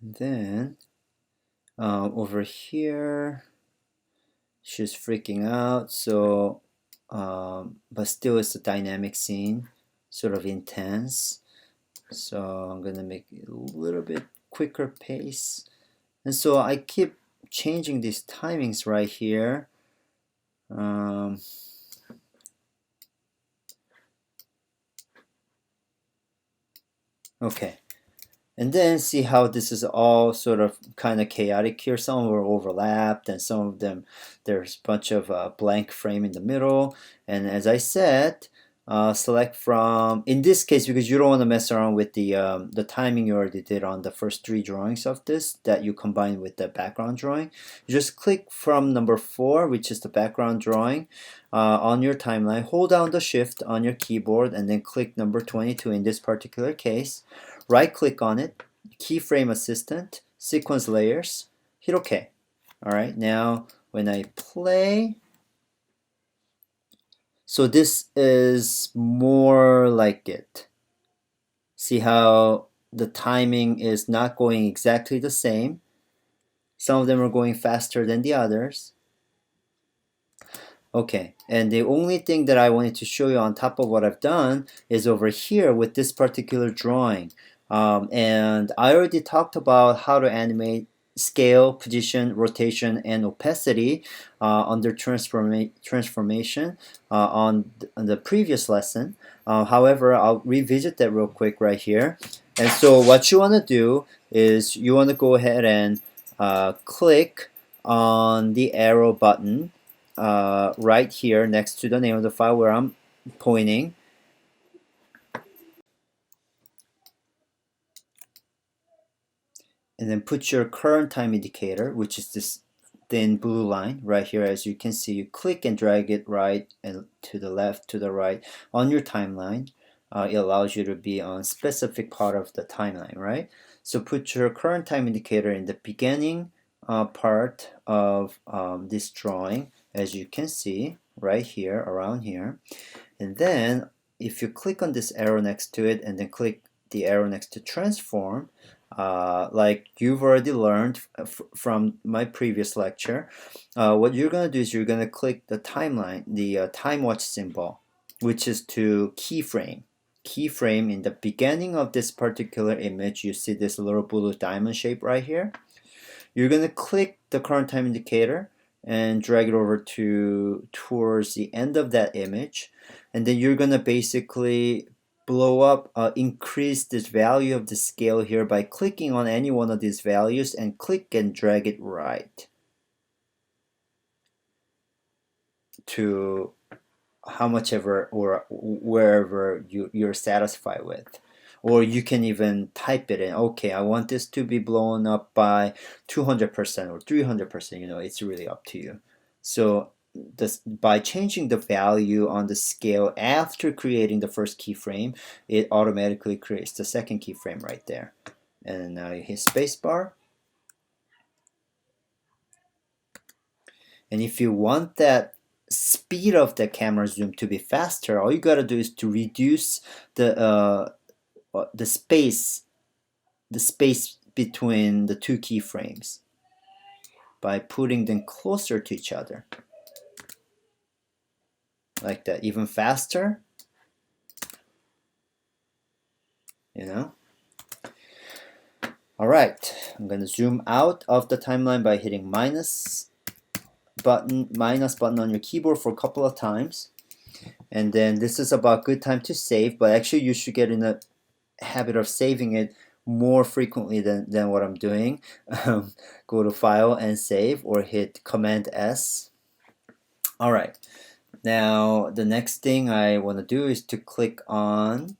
And then over here, she's freaking out. So, but still, it's a dynamic scene, sort of intense. So I'm gonna make it a little bit quicker pace. And so I keep changing these timings right here. Okay. And then see how this is all sort of kind of chaotic here. Some are overlapped and some of them, there's a bunch of blank frame in the middle. And as I said, select from, in this case, because you don't want to mess around with the timing you already did on the first 3 drawings of this that you combine with the background drawing. You just click from number 4, which is the background drawing, on your timeline. Hold down the shift on your keyboard and then click number 22 in this particular case. Right click on it, keyframe assistant, sequence layers, hit OK. Alright, now when I play, so this is more like it. See how the timing is not going exactly the same. Some of them are going faster than the others. Okay, and the only thing that I wanted to show you on top of what I've done is over here with this particular drawing. And I already talked about how to animate scale, position, rotation, and opacity under transformation on the previous lesson. However, I'll revisit that real quick right here. And so what you want to do is you want to go ahead and click on the arrow button right here next to the name of the file where I'm pointing. And then put your current time indicator, which is this thin blue line right here. As you can see, you click and drag it right and to the left, to the right on your timeline. It allows you to be on specific part of the timeline, right? So put your current time indicator in the beginning part of this drawing, as you can see right here, around here. And then if you click on this arrow next to it and then click the arrow next to transform, like you've already learned from my previous lecture, what you're going to do is you're going to click the timeline, the time watch symbol, which is to keyframe. Keyframe in the beginning of this particular image. You see this little blue diamond shape right here. You're going to click the current time indicator and drag it over to towards the end of that image, and then you're going to basically blow up, increase this value of the scale here by clicking on any one of these values and click and drag it right to how much ever or wherever you're satisfied with. Or you can even type it in. Okay, I want this to be blown up by 200% or 300%. It's really up to you. So by changing the value on the scale after creating the first keyframe, it automatically creates the second keyframe right there. And now you hit spacebar. And if you want that speed of the camera zoom to be faster, all you gotta do is to reduce the space between the two keyframes by putting them closer to each other, like that. Even faster, All right, I'm gonna zoom out of the timeline by hitting minus button on your keyboard for a couple of times. And then this is about good time to save, but actually you should get in a habit of saving it more frequently than what I'm doing. Go to File and Save, or hit Command S. All right, now the next thing I want to do is to click on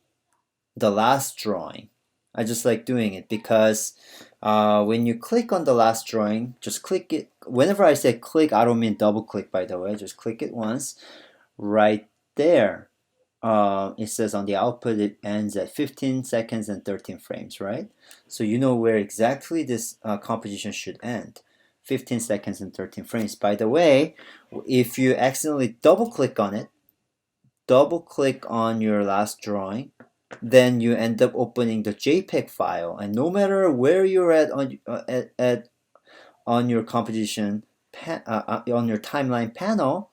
the last drawing. I just like doing it because when you click on the last drawing, just click it. Whenever I say click, I don't mean double click, by the way. Just click it once. Right there, it says on the output it ends at 15 seconds and 13 frames, right? So you know where exactly this composition should end. 15 seconds and 13 frames. By the way, if you accidentally double click on it, double click on your last drawing, then you end up opening the JPEG file, and no matter where you're at on your composition on your timeline panel,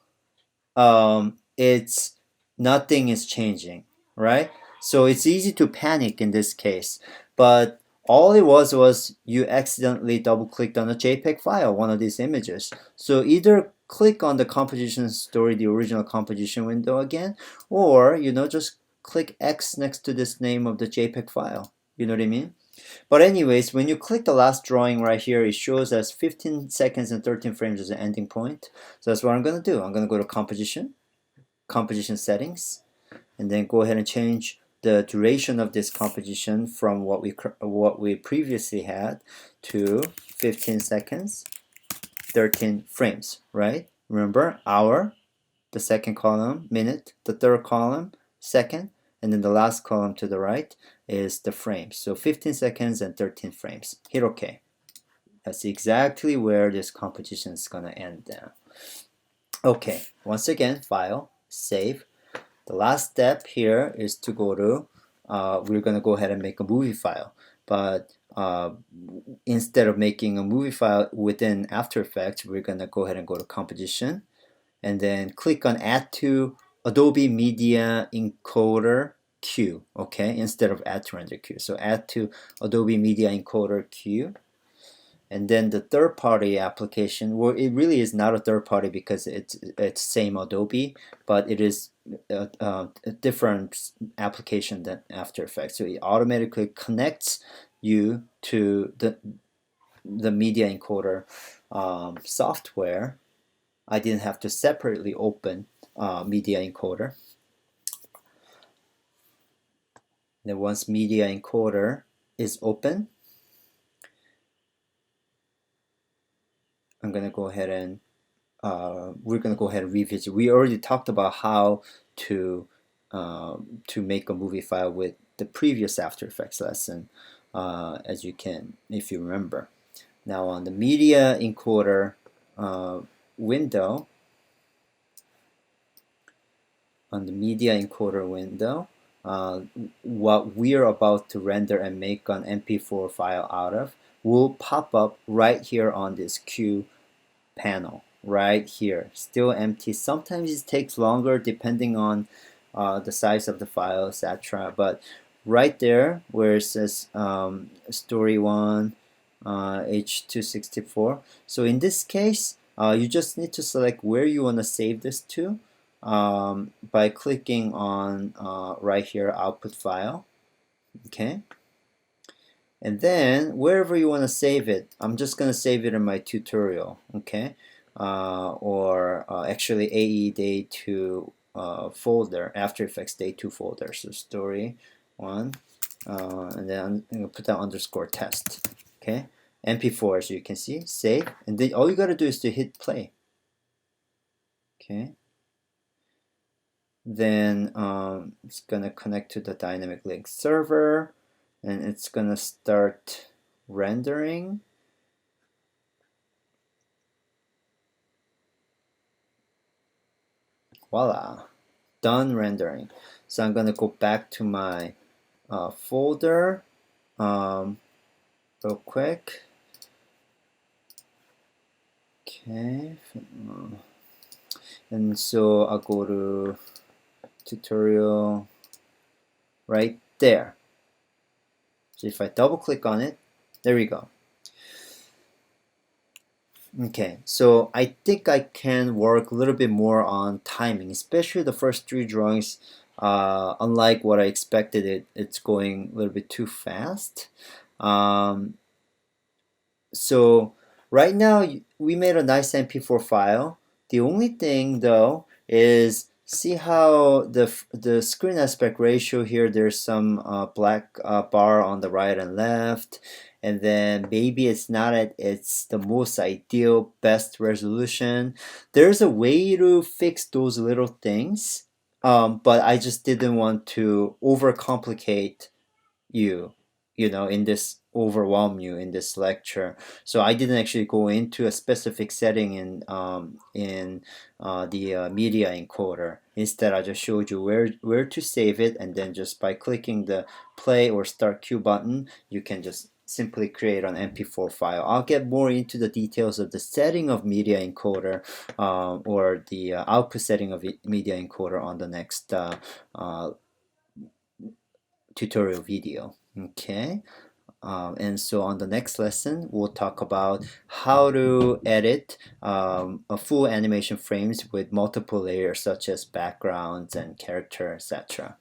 it's nothing is changing, right? So it's easy to panic in this case, but all it was you accidentally double clicked on a JPEG file, one of these images. So either click on the composition story, the original composition window again, or just click X next to this name of the JPEG file. You know what I mean? But anyways, when you click the last drawing right here, it shows us 15 seconds and 13 frames as an ending point. So that's what I'm going to do. I'm going to go to composition settings, and then go ahead and change the duration of this composition from what we previously had to 15 seconds, 13 frames, right? Remember, hour, the second column, minute, the third column, second, and then the last column to the right is the frames. So 15 seconds and 13 frames. Hit OK. That's exactly where this composition is going to end now. Okay, once again, File, Save. The last step here is to go to, we're going to go ahead and make a movie file. But instead of making a movie file within After Effects, we're going to go ahead and go to Composition, and then click on Add to Adobe Media Encoder Queue, okay, instead of Add to Render Queue. So Add to Adobe Media Encoder Queue. And then the third-party application, well, it really is not a third-party because it's same Adobe, but it is a different application than After Effects. So it automatically connects you to the media encoder software. I didn't have to separately open media encoder. Then once media encoder is open, I'm going to go ahead and we're going to go ahead and revisit. We already talked about how to make a movie file with the previous After Effects lesson, as you can, if you remember. Now on the media encoder window, what we are about to render and make an MP4 file out of will pop up right here on this Q panel right here, still empty. Sometimes it takes longer depending on the size of the file, etc. But right there where it says story 1 H264, so in this case you just need to select where you want to save this to by clicking on right here, output file, okay, and then wherever you want to save it, I'm just going to save it in my tutorial, okay, or actually AE Day 2 folder, After Effects Day 2 folder. So story 1, and then I'm going to put that underscore test, okay, MP4, as you can see, save, and then all you got to do is to hit play, okay. Then it's going to connect to the dynamic link server, and it's going to start rendering. Voila, done rendering. So I'm going to go back to my folder real quick. Okay, and so I'll go to tutorial right there. So if I double click on it, there we go. Okay, so I think I can work a little bit more on timing, especially the first 3 drawings. Unlike what I expected, it's going a little bit too fast. So right now we made a nice MP4 file. The only thing though is, see how the screen aspect ratio here, there's some black bar on the right and left, and then maybe it's not at its the most ideal best resolution. There's a way to fix those little things, but I just didn't want to overcomplicate in this overwhelm you in this lecture. So I didn't actually go into a specific setting in the media encoder. Instead, I just showed you where to save it, and then just by clicking the play or start queue button, you can just simply create an MP4 file. I'll get more into the details of the setting of media encoder or the output setting of media encoder on the next tutorial video. Okay. And so on the next lesson, we'll talk about how to edit a full animation frames with multiple layers such as backgrounds and character, etc.